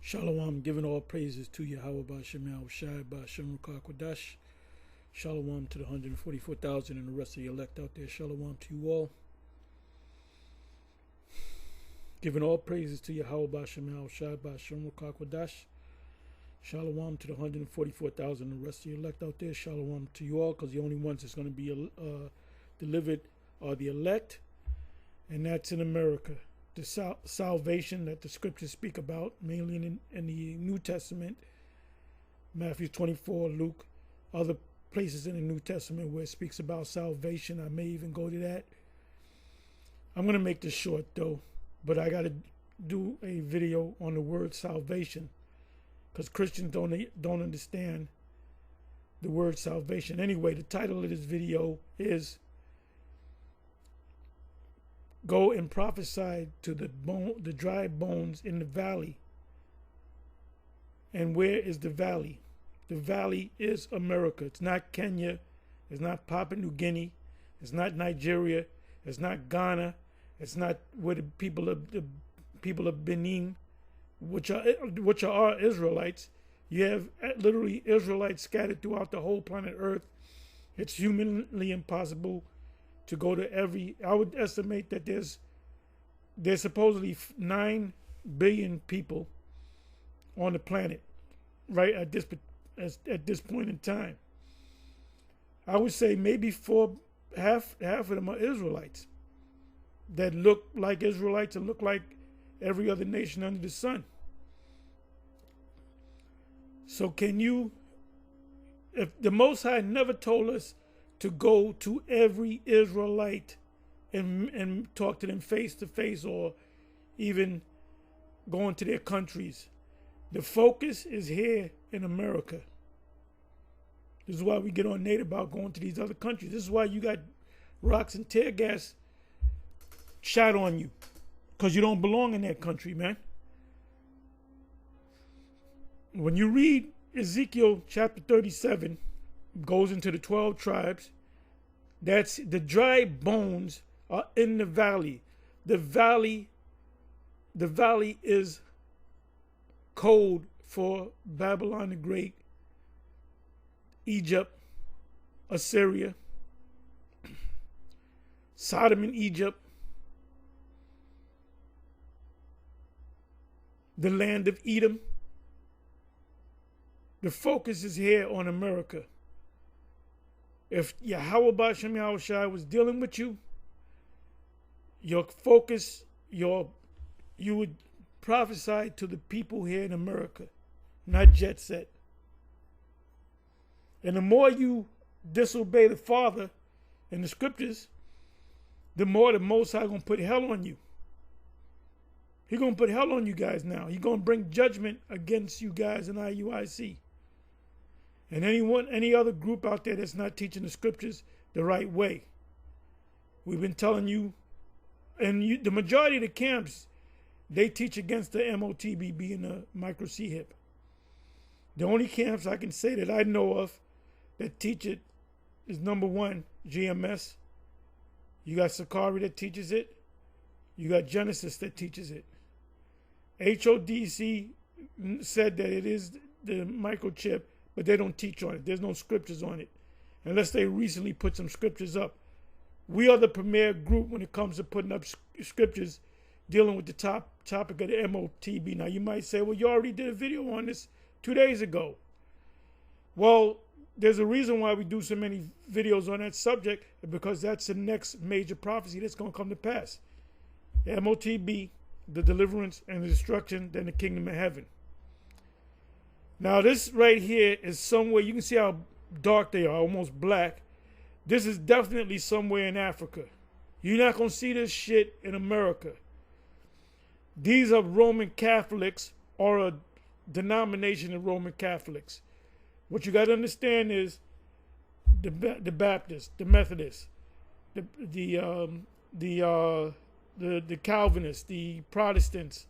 Shalom, giving all praises to Yahweh Ba'Shem Shai Ba'Shem Rukakwadash. Shalom to the 144,000 and the rest of the elect out there. Shalom to you all. Giving all praises to Yahweh Ba'Shem Shai Ba'Shem Rukakwadash. Shalom to the 144,000 and the rest of the elect out there. Shalom to you all, because the only ones that's going to be delivered are the elect, and that's in America. The salvation that the scriptures speak about, mainly in the New Testament, Matthew 24, Luke, other places in the New Testament where it speaks about salvation. I may even go to that. I'm going to make this short though, but I got to do a video on the word salvation, because Christians don't understand the word salvation. Anyway, the title of this video is "Go and prophesy to the dry bones in the valley." And where is the valley? The valley is America. It's not Kenya. It's not Papua New Guinea. It's not Nigeria. It's not Ghana. It's not where the people of Benin, which are Israelites. You have literally Israelites scattered throughout the whole planet Earth. It's humanly impossible to go to every. I would estimate that there's supposedly 9 billion people on the planet right at this point in time. I would say maybe half of them are Israelites that look like Israelites and look like every other nation under the sun. So if the Most High never told us to go to every Israelite and talk to them face to face, or even go into their countries. The focus is here in America. This is why we get on Nate about going to these other countries. This is why you got rocks and tear gas shot on you, because you don't belong in that country, man. When you read Ezekiel chapter 37, goes into the 12 tribes. That's the dry bones are in the valley. The valley is code for Babylon the Great, Egypt, Assyria, Sodom and Egypt, the land of Edom. The focus is here on America. If Yahweh Ba'Shem Yahushai was dealing with you, your focus, you would prophesy to the people here in America, not jet set. And the more you disobey the Father in the scriptures, the more the Most High gonna put hell on you. He's gonna put hell on you guys now. He's gonna bring judgment against you guys in IUIC. And any other group out there that's not teaching the scriptures the right way. We've been telling you, and the majority of the camps, they teach against the MOTBB and the micro C-hip. The only camps I can say that I know of that teach it is number 1, GMS. You got Sakari that teaches it. You got Genesis that teaches it. HODC said that it is the microchip, but they don't teach on it. There's no scriptures on it, unless they recently put some scriptures up. We are the premier group when it comes to putting up scriptures dealing with the topic of the MOTB. Now, you might say, well, you already did a video on this 2 days ago. Well, there's a reason why we do so many videos on that subject, because that's the next major prophecy that's going to come to pass. The MOTB, the deliverance and the destruction, then the kingdom of heaven. Now, this right here is somewhere, you can see how dark they are, almost black. This is definitely somewhere in Africa. You're not going to see this shit in America. These are Roman Catholics, or a denomination of Roman Catholics. What you got to understand is the Baptists, the Methodists, the Calvinists, the Protestants.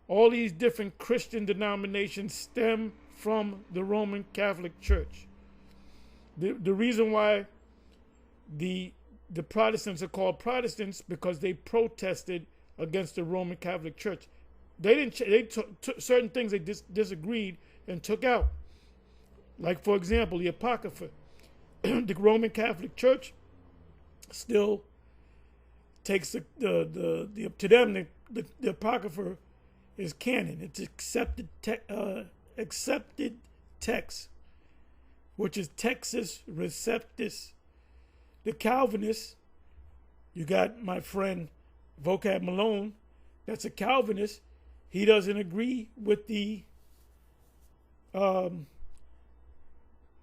All these different Christian denominations stem from the Roman Catholic Church. The reason why the Protestants are called Protestants, because they protested against the Roman Catholic Church. They didn't. They took certain things they disagreed and took out. Like, for example, the Apocrypha. The Roman Catholic Church still takes to them the Apocrypha is canon. It's accepted text, which is Textus Receptus. The Calvinists, you got my friend Vocab Malone, that's a Calvinist. He doesn't agree with the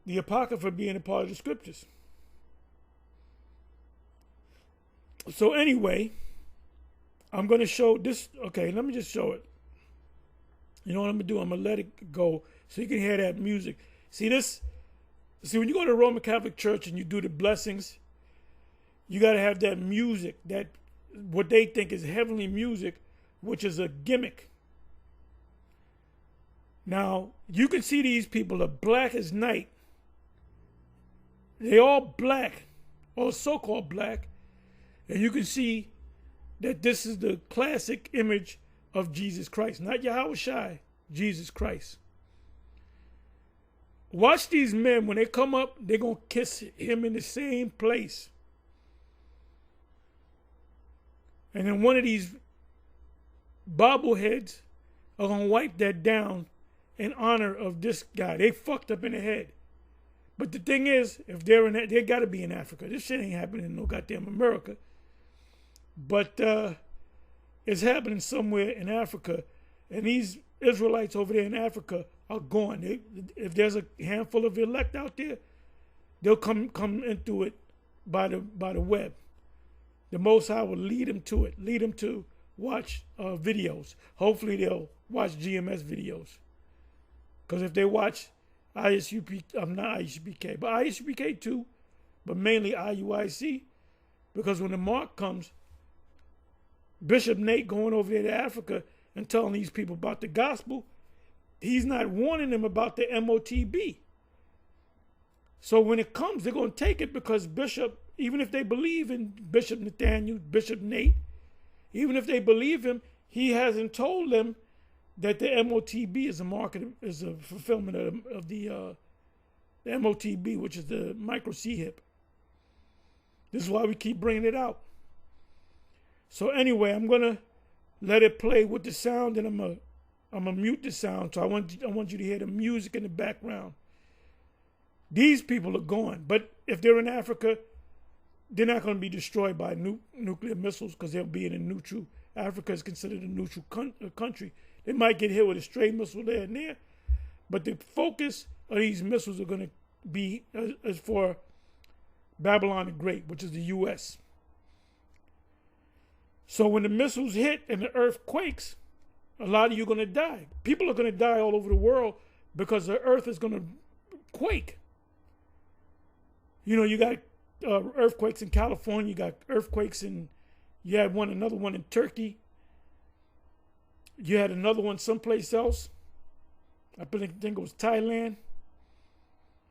Apocrypha being a part of the scriptures. So anyway, I'm going to show this. Okay, let me just show it. You know what I'm going to do? I'm going to let it go so you can hear that music. See this? See, when you go to the Roman Catholic Church and you do the blessings, you got to have that music, that what they think is heavenly music, which is a gimmick. Now, you can see these people are black as night. They all black, or so-called black, and you can see that this is the classic image of Jesus Christ, not Yahweh Shai, Jesus Christ. Watch these men, when they come up, they're going to kiss him in the same place. And then one of these bobbleheads are going to wipe that down in honor of this guy. They fucked up in the head. But the thing is, if they're in that, they got to be in Africa. This shit ain't happening in no goddamn America. But it's happening somewhere in Africa. And these Israelites over there in Africa are gone. If there's a handful of elect out there, they'll come into it by the web. The Most High will lead them to it, lead them to watch videos. Hopefully they'll watch GMS videos. Because if they watch ISUP, I'm not ISUPK, but ISUPK too, but mainly IUIC, because when the mark comes, Bishop Nate going over there to Africa and telling these people about the gospel, he's not warning them about the MOTB. So when it comes, they're going to take it because Bishop, even if they believe in Bishop Nathaniel, Bishop Nate, even if they believe him, he hasn't told them that the MOTB is a fulfillment of the MOTB, which is the micro C-hip. This is why we keep bringing it out. So anyway, I'm gonna let it play with the sound, and I'm gonna mute the sound. So I want you to hear the music in the background. These people are gone, but if they're in Africa, they're not going to be destroyed by nuclear missiles because they'll be in a neutral. Africa is considered a neutral country. They might get hit with a stray missile there and there, but the focus of these missiles are going to be as for Babylon the Great, which is the U.S. So when the missiles hit and the earth quakes, a lot of you are going to die. People are going to die all over the world because the earth is going to quake. You know, you got earthquakes in California, you got earthquakes you had another one in Turkey. You had another one someplace else. I think it was Thailand,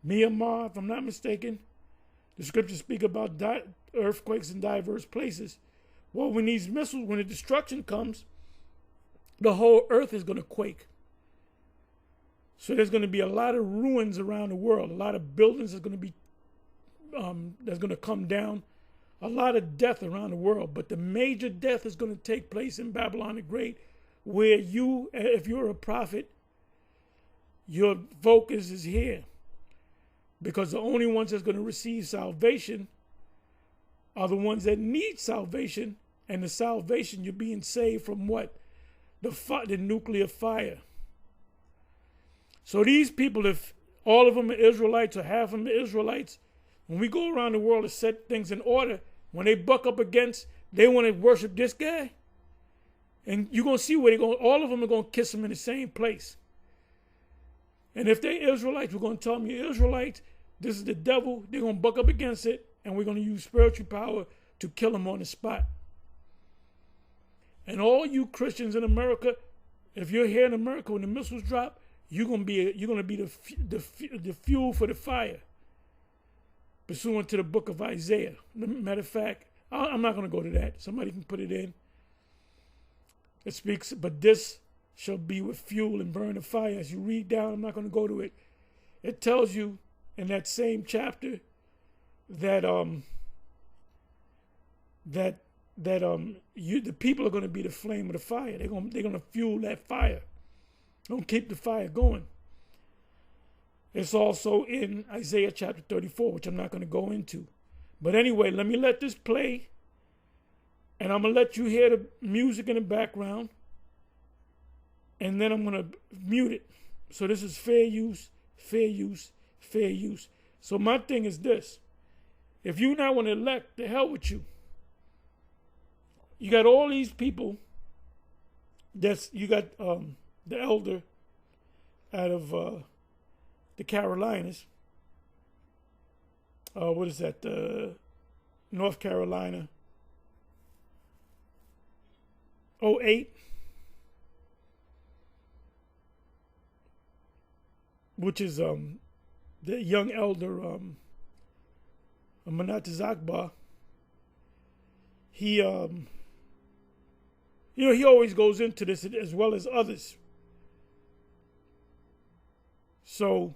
Myanmar, if I'm not mistaken. The scriptures speak about earthquakes in diverse places. Well, when these missiles, when the destruction comes, the whole earth is going to quake. So there's going to be a lot of ruins around the world. A lot of buildings are going to be that's going to come down. A lot of death around the world. But the major death is going to take place in Babylon the Great, where you, if you're a prophet, your focus is here. Because the only ones that's going to receive salvation are the ones that need salvation. And the salvation, you're being saved from what? The nuclear fire. So these people, if all of them are Israelites or half of them are Israelites, when we go around the world to set things in order, when they buck up against, they want to worship this guy, and you're going to see where they're going, all of them are going to kiss him in the same place. And if they're Israelites, we're going to tell them, you're Israelites, this is the devil, they're going to buck up against it, and we're going to use spiritual power to kill him on the spot. And all you Christians in America, if you're here in America when the missiles drop, you're going to be the fuel for the fire, pursuant to the book of Isaiah. Matter of fact, I'm not going to go to that. Somebody can put it in. It speaks, but this shall be with fuel and burn the fire. As you read down, I'm not going to go to it. It tells you in that same chapter that the people are going to be the flame of the fire. They're going to fuel that fire. Don't keep the fire going. It's also in Isaiah chapter 34, which I'm not going to go into. But anyway, let me let this play. And I'm going to let you hear the music in the background. And then I'm going to mute it. So this is fair use, fair use, fair use. So my thing is this. If you not want to elect, the hell with you. You got all these people. You got the elder out of the Carolinas. What is that? North Carolina. 08. Which is the young elder Manatas Akbar. He he always goes into this as well as others. So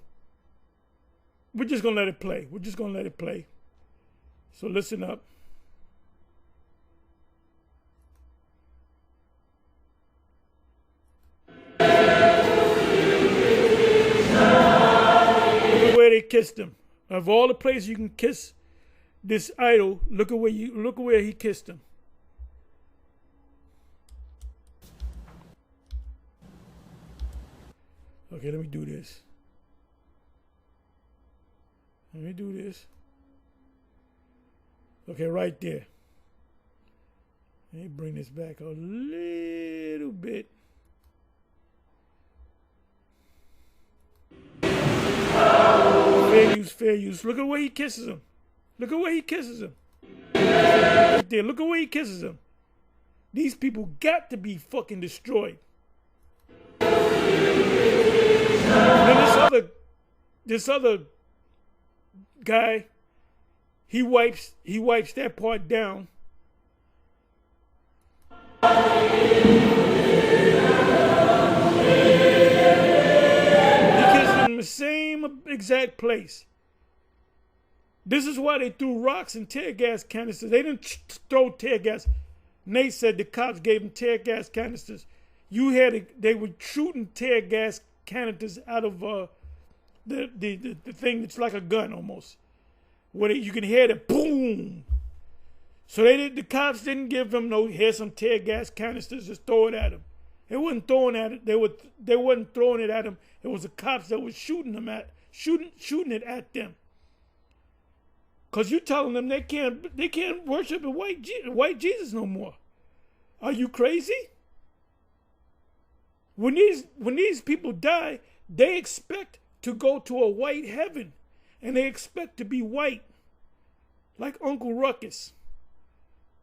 we're just gonna let it play. We're just gonna let it play. So listen up. Where they kissed him. Of all the places you can kiss this idol, look at where he kissed him. Okay, let me do this. Okay, right there. Let me bring this back a little bit. Fair use. Look at where he kisses him. Right there. Look at where he kisses him. These people got to be fucking destroyed. And then this other guy, he wipes that part down. In the same exact place. This is why they threw rocks and tear gas canisters. They didn't throw tear gas. Nate said the cops gave them tear gas canisters. They were shooting tear gas canisters out of the thing that's like a gun almost. Where you can hear the boom. So the cops didn't give them here's some tear gas canisters, just throw it at them. They wasn't throwing at it. They wasn't throwing it at them. It was the cops that was shooting it at them. Cause you telling them they can't worship a white Jesus no more. Are you crazy? When these people die, they expect to go to a white heaven, and they expect to be white, like Uncle Ruckus.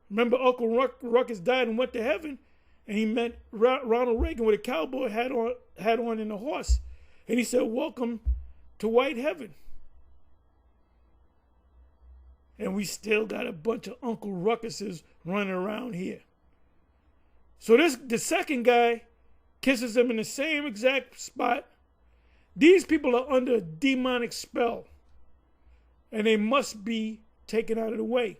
Remember, Uncle Ruckus died and went to heaven, and he met Ronald Reagan with a cowboy hat on and a horse, and he said, "Welcome to white heaven." And we still got a bunch of Uncle Ruckuses running around here. So the second guy kisses him in the same exact spot. These people are under a demonic spell, and they must be taken out of the way.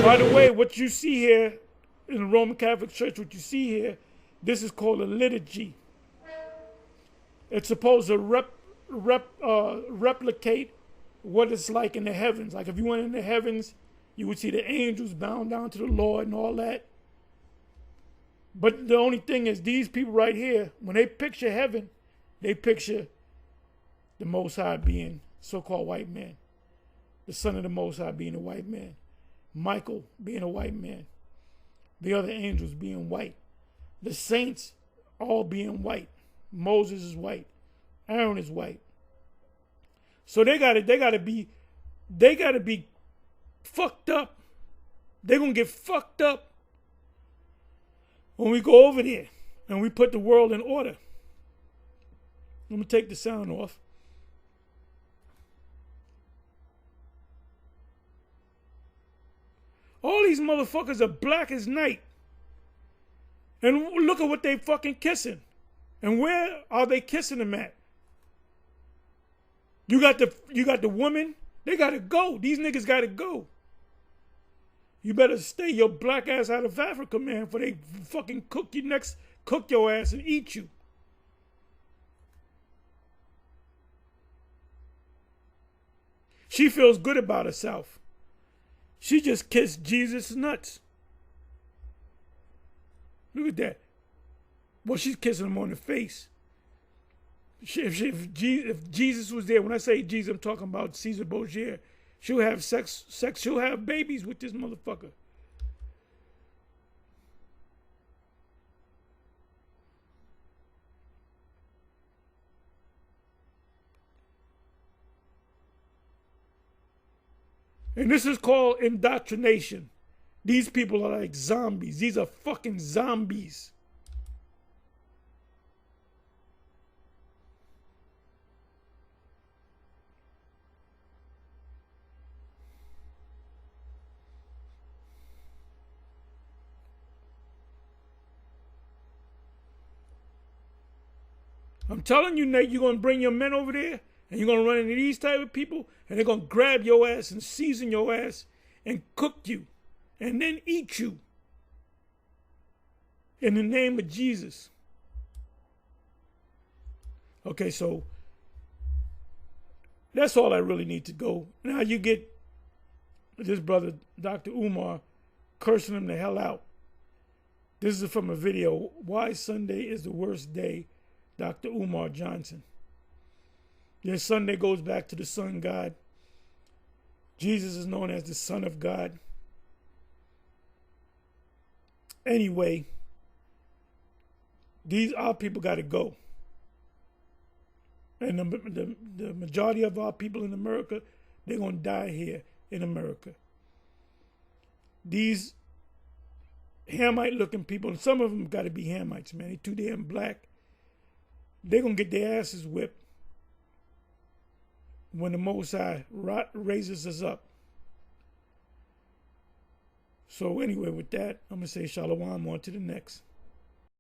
By the way, what you see here in the Roman Catholic Church, what you see here, this is called a liturgy. It's supposed to replicate what it's like in the heavens. Like if you went in the heavens, you would see the angels bowing down to the Lord and all that. But the only thing is, these people right here, when they picture heaven, they picture the Most High being so-called white man, the Son of the Most High being a white man, Michael being a white man, the other angels being white, the saints all being white. Moses is white, Aaron is white. So they gotta be fucked up. They're gonna get fucked up when we go over there and we put the world in order. Let me take the sound off. these motherfuckers are black as night. And look at what they fucking kissing. And where are they kissing them at? You got the woman. They gotta go. These niggas gotta go. You better stay your black ass out of Africa, man, for they fucking cook your ass and eat you. She feels good about herself. She just kissed Jesus' nuts. Look at that. Well, she's kissing him on the face. If Jesus was there, when I say Jesus, I'm talking about Caesar Borgia. She'll have sex. She'll have babies with this motherfucker. And this is called indoctrination. These people are like zombies. These are fucking zombies. I'm telling you, Nate, you're going to bring your men over there and you're going to run into these type of people and they're going to grab your ass and season your ass and cook you and then eat you in the name of Jesus. Okay, so that's all I really need to go. Now you get this brother, Dr. Umar, cursing him the hell out. This is from a video, Why Sunday is the Worst Day, Dr. Umar Johnson. Then Sunday goes back to the sun god. Jesus is known as the Son of God. Anyway, our people got to go. And the majority of our people in America, they're going to die here in America. These Hamite-looking people, and some of them got to be Hamites, man. They're too damn black. They're going to get their asses whipped when the Most High raises us up. So anyway, with that, I'm going to say shalom, on to the next.